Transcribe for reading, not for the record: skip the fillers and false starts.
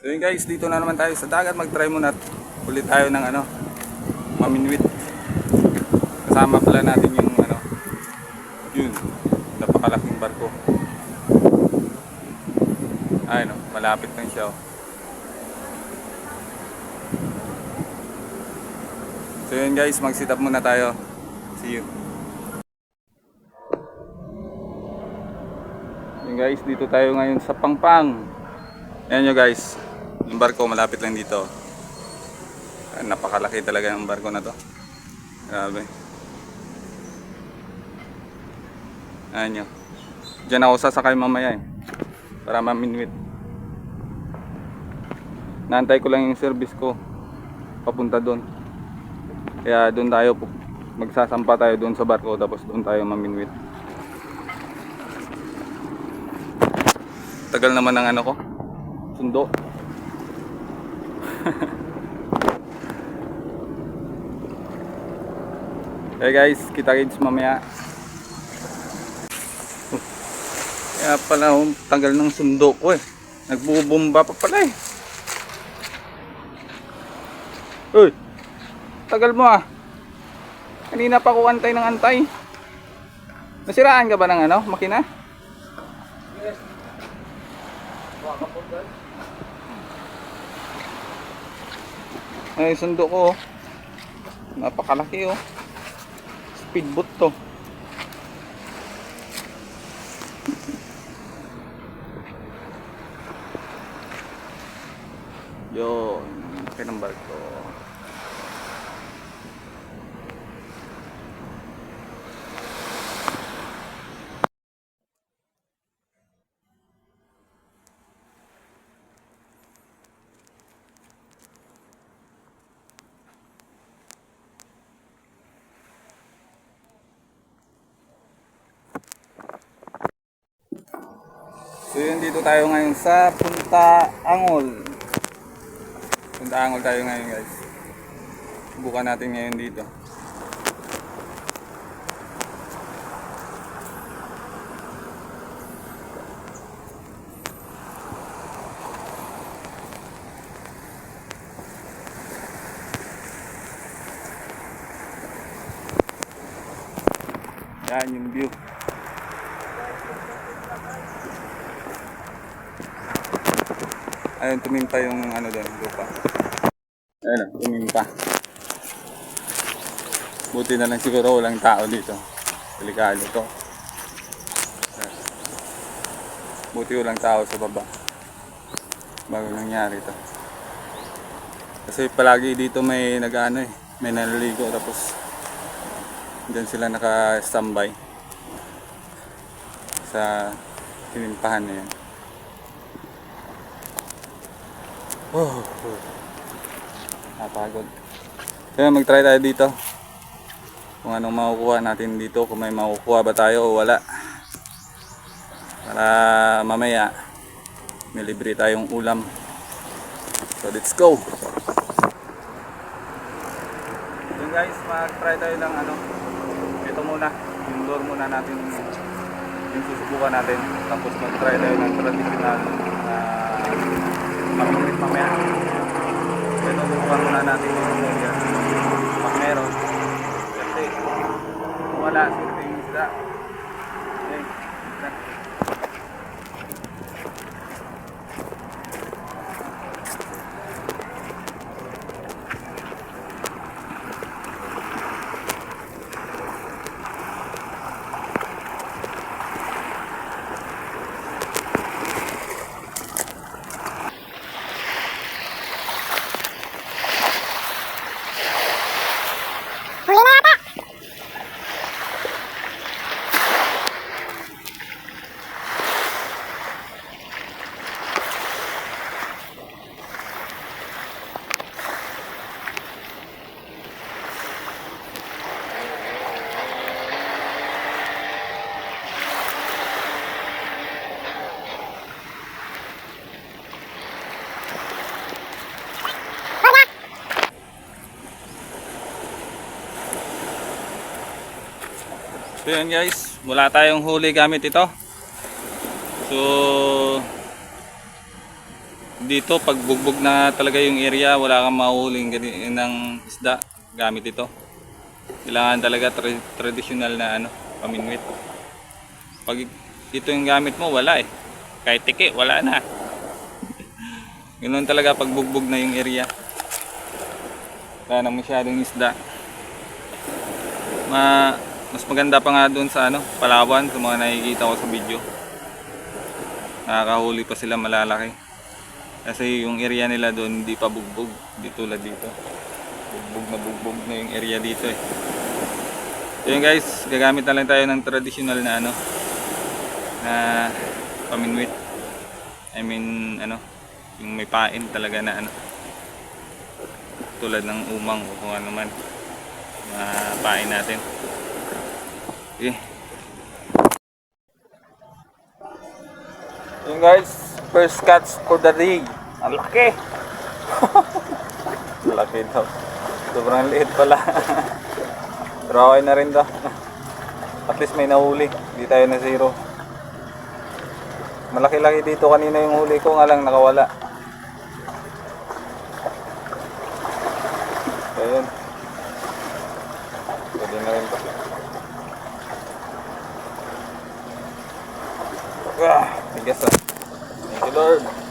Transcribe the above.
So yun guys, dito na naman tayo sa dagat. Mag-try muna ulit tayo ng maminwit. Kasama pala natin yung yun, napakalaking barko. Ay no, malapit lang siya. So yun guys, mag-sit up muna tayo. See you. Yun guys, dito tayo ngayon sa Pangpang. Ayan nyo guys, yung barko malapit lang dito. Napakalaki talaga yung barko na to. Grabe. Ayan nyo. Diyan ako sasakay mamaya para maminwit. Naantay ko lang yung service ko papunta doon. Kaya doon tayo magsasampa tayo doon sa barko, tapos doon tayo maminwit. Tagal naman ng ko sundo. Okay guys, kita-kits mamaya. Kaya pala tagal ng sundo ko nagbubomba pa pala Uy, tagal mo kanina pa ako antay ng antay. Nasiraan ka ba ng makina? Yes. Waka po dyan. Ay, sundo ko napakalaki speedboat to. Yun, laki ng barko. So yun, dito tayo ngayon sa Punta Angol. Punta Angol tayo ngayon guys. Bukan natin ngayon dito. Yan yung view. Ayun, tumimpa yung doon, lupa. Ayun, tumimpa. Buti na lang siguro walang tao dito. Delikado to. Buti walang tao sa baba bago nangyari to. Kasi palagi dito may may naliligo, tapos dyan sila naka-standby sa tinimpahan na yan. Napagod. Kaya mag-try tayo dito kung anong makukuha natin dito, kung may makukuha ba tayo o wala, para mamaya may libre tayong ulam. So let's go. Yun guys, mag-try tayo ng ito muna, yung lure muna natin, yung susubukan natin, tapos mag-try tayo ng traditional maminwit mamaya. Ito, subukan muna natin yung pag meron, kasi kung wala, swerte yung isda. Okay, isda. So yun guys, wala tayong huli gamit ito. So dito pag bugbog na talaga yung area, wala kang mahuhuling ng isda gamit ito. Kailangan talaga traditional na ano, paminwit. Pag ito yung gamit mo, wala eh. Kahit tiki, wala na. Ganoon talaga pag bugbog na yung area. Wala na masyadong isda. Mas maganda pa nga doon sa ano, Palawan, sa mga nakikita ko sa video. Nakakahuli pa sila malalaki. Kasi yung area nila doon hindi pa bugbog, hindi tulad dito. Bugbog na yung area dito eh. So yun guys, gagamit na lang tayo ng traditional na ano, na paminwit. I mean ano, yung may pain talaga na ano, tulad ng umang o kung ano man na pain natin. Okay. Yun guys, first catch for the day. Ang laki! Laki daw. Sobrang liit pala. Pero okay na rin daw. At least may nahuli. Hindi tayo na zero. Malaki-laki dito kanina yung huli ko, nga lang nakawala. Ayun. Pwede na rin to. Tigas ah. Thank you Lord.